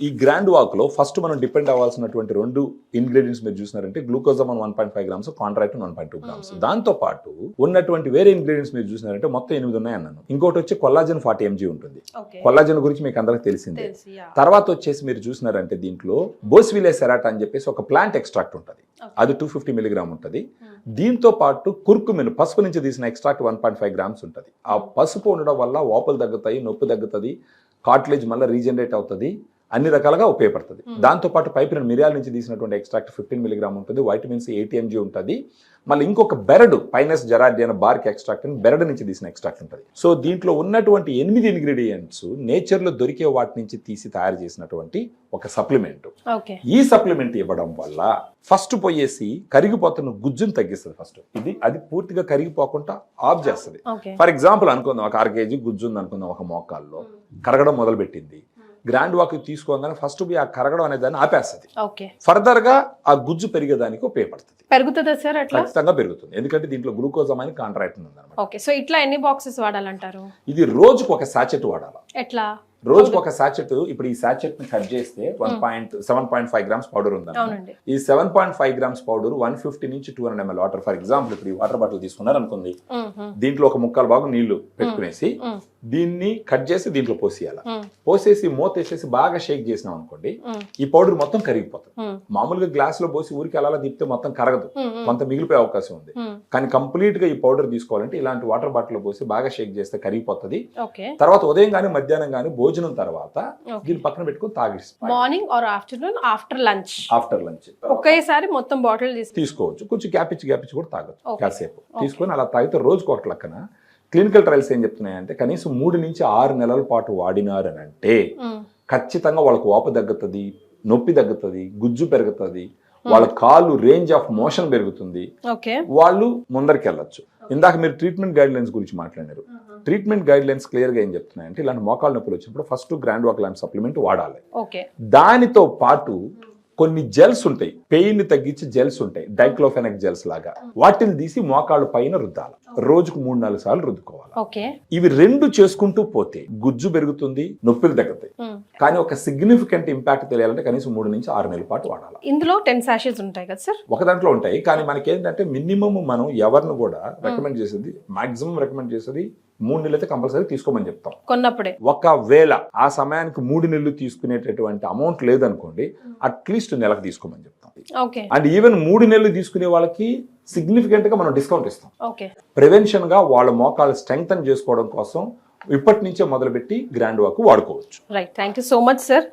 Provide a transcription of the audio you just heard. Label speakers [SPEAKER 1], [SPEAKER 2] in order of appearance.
[SPEAKER 1] ఈ grand walk లో first మనం డిపెండ్ అవ్వాల్సినటువంటి 2 ఇంగ్రీడియంట్స్ మీరు చూసినారంటే గ్లూకోజామన్ 1.5 గ్రామ్స్, కాంట్రాక్టిన్ 1.2 గ్రామ్స్. దాంతో పాటు ఉన్నటువంటి వేరే ఇంగ్రీడియంట్స్ మీరు చూసినారంటే మొత్తం 8 ఉన్నాయి అన్నాను. ఇంకోటి వచ్చి కొల్లాజన్ 40 mg ఉంటుంది. కొల్లాజన్ గురించి మీకు అందరికి తెలిసిందే. తర్వాత వచ్చేసి మీరు చూసినారంటే దీంట్లో బోస్విలే సెరాటా అని చెప్పేసి ఒక ప్లాంట్ ఎక్స్ట్రాక్ట్ ఉంటుంది. అది 250 మిలీగ్రామ్ ఉంటుంది. దీంతో పాటు కుర్కుమిన్, పసుపు నుంచి తీసిన ఎక్స్ట్రాక్ట్ 1.5 గ్రామ్స్ ఉంటుంది. ఆ పసుపు ఉండడం వల్ల వాపులు తగ్గుతాయి, నొప్పి తగ్గుతుంది, కార్టిలేజ్ మళ్ళీ రీజనరేట్ అవుతుంది, అన్ని రకాలుగా ఉపయోగపడుతుంది. దాంతోపాటు పైపిరిన్ మిరియాల నుంచి తీసినటువంటి ఎక్స్ట్రాక్ట్ 15 మిలీగ్రామ్ ఉంటుంది. వైటమిన్స్ 80 mg ఉంటుంది. మళ్ళీ ఇంకొక బెరడు, పైనస్ జెరార్డియన్ బార్క్ ఎక్స్ట్రాక్ట్ అని బెరడు నుంచి తీసిన ఎక్స్ట్రాక్ట్ ఉంటుంది. సో దీంట్లో ఉన్నటువంటి 8 ఇంగ్రీడియంట్స్ నేచర్లో దొరికే వాటి నుంచి తీసి తయారు చేసినటువంటి ఒక సప్లిమెంట్. ఈ సప్లిమెంట్ ఇవ్వడం వల్ల ఫస్ట్ పోయేసి కరిగిపోతున్న గుజ్జును తగ్గిస్తుంది. ఫస్ట్ అది పూర్తిగా కరిగిపోకుండా ఆఫ్ చేస్తుంది. ఫర్ ఎగ్జాంపుల్ అనుకుందాం, ఒక 1 kg గుజ్జు ఉంది అనుకుందాం, ఒక మోకాల్లో కరగడం మొదలు పెట్టింది. గ్రాండ్ వాక్ తీసుకోగానే ఫస్ట్ ఆ కరగడం అనే దాన్ని ఆపేస్తుంది. ఫర్దర్ గా ఆ గుజ్జు పెరిగేదానికి ఉపయోగపడుతుంది.
[SPEAKER 2] పెరుగుతుందా సార్? అట్లా
[SPEAKER 1] ఖచ్చితంగా పెరుగుతుంది, ఎందుకంటే దీంట్లో గ్లూకోజామైన్ కాంట్రాక్టిన్ ఉంది అన్నమాట.
[SPEAKER 2] ఓకే, సో ఇట్లా ఎన్ని బాక్సెస్ వాడాలంటారు?
[SPEAKER 1] ఇది రోజుకు ఒక సాచెట్ వాడాలి.
[SPEAKER 2] ఎట్లా?
[SPEAKER 1] రోజుకు ఒక సాచెట్. ఇప్పుడు ఈ సాచెట్ ని కట్ చేస్తే 7.5 గ్రామ్స్ పౌడర్ ఉందండి. ఈ 7.5 గ్రామ్స్ పౌడర్ 150 నుంచి 200 ml వాటర్. ఫర్ ఎగ్జాంపుల్ ఇప్పుడు ఈ వాటర్ బాటిల్ తీసుకున్నారు అనుకుంది, దీంట్లో ఒక 1/4 భాగం నీళ్లు పెట్టుకునేసి దీన్ని కట్ చేసి దీంట్లో పోసేయాలి. పోసేసి మూత వేసేసి బాగా షేక్ చేసినాం అనుకోండి, ఈ పౌడర్ మొత్తం కరిగిపోతుంది. మామూలుగా గ్లాస్ లో పోసి ఊరికి అలా తిప్పితే మొత్తం కరగదు, కొంత మిగిలిపోయే అవకాశం ఉంది. కానీ కంప్లీట్ గా ఈ పౌడర్ తీసుకోవాలంటే ఇలాంటి వాటర్ బాటిల్ లో పోసి బాగా షేక్ చేస్తే కరిగిపోతుంది. తర్వాత ఉదయం గానీ మధ్యాహ్నం గానీ భోజనం తర్వాత దీన్ని పక్కన పెట్టుకుని తాగేసి
[SPEAKER 2] morning or afternoon after lunch ఒకేసారి మొత్తం బాటిల్ తీసుకోవచ్చు.
[SPEAKER 1] కొంచెం గ్యాప్ ఇచ్చి కూడా తాగొచ్చు. కాసేపు తీసుకొని అలా తాగితే రోజుకు ఒకటి లెక్కన. క్లినికల్ ట్రయల్స్ ఏం చెప్తున్నాయంటే కనీసం 3 నుంచి 6 నెలల పాటు వాడినారు అని అంటే ఖచ్చితంగా వాళ్ళకు వాపు తగ్గుతుంది, నొప్పి తగ్గుతుంది, గుజ్జు పెరుగుతుంది, వాళ్ళ కాళ్ళు రేంజ్ ఆఫ్ మోషన్ పెరుగుతుంది, వాళ్ళు ముందరికి వెళ్ళొచ్చు. ఇందాక మీరు ట్రీట్మెంట్ గైడ్ లైన్స్ గురించి మాట్లాడారు. ట్రీట్మెంట్ గైడ్ లైన్స్ క్లియర్ గా ఏం చెప్తున్నాయంటే ఇలాంటి మోకాళ్ళ నొప్పులు వచ్చినప్పుడు ఫస్ట్ గ్రాండ్ వాక్ లాంటి సప్లిమెంట్ వాడాలి. దానితో పాటు కొన్ని జెల్స్ ఉంటాయి, పెయిన్ ని తగ్గించే జెల్స్ ఉంటాయి, డైక్లోఫెనాక్ జెల్స్ లాగా. వాటిని తీసి మోకాళ్ళ పైన రుద్దాలి. రోజుకు 3-4 సార్లు రుద్దుకోవాలి. ఇవి 2 చేసుకుంటూ పోతే గుజ్జు పెరుగుతుంది, నొప్పులు తగ్గుతాయి. కానీ ఒక సిగ్నిఫికెంట్ ఇంపాక్ట్ తెలియాలంటే కనీసం 3 నుంచి 6 నెలల పాటు వాడాలి.
[SPEAKER 2] ఇందులో 10 సాషెట్స్ ఉంటాయి కదా సార్? ఒక
[SPEAKER 1] దాంట్లో ఉంటాయి, కానీ మనకి ఏంటంటే మినిమం మనం ఎవరిని కూడా రికమెండ్ చేసేది, మాక్సిమం రికమెండ్ చేసేది 3 నెలలు అయితే కంపల్సరీ తీసుకోమని చెప్తాం
[SPEAKER 2] కొన్నప్పుడే.
[SPEAKER 1] ఒకవేళ ఆ సమయానికి 3 నెలలు తీసుకునేటటువంటి అమౌంట్ లేదనుకోండి, అట్లీస్ట్ నెలకు తీసుకోమని చెప్తాం. అండ్ ఈవెన్ 3 నెలలు తీసుకునే వాళ్ళకి సిగ్నిఫికెంట్ గా మనం డిస్కౌంట్ ఇస్తాం. ప్రివెన్షన్ గా వాళ్ళ మోకాలు స్ట్రెంగ్తన్ చేసుకోవడం కోసం ఇప్పటి నుంచే మొదలుపెట్టి గ్రాండ్ వాక్ వాడుకోవచ్చు.
[SPEAKER 2] Right, thank you so much sir.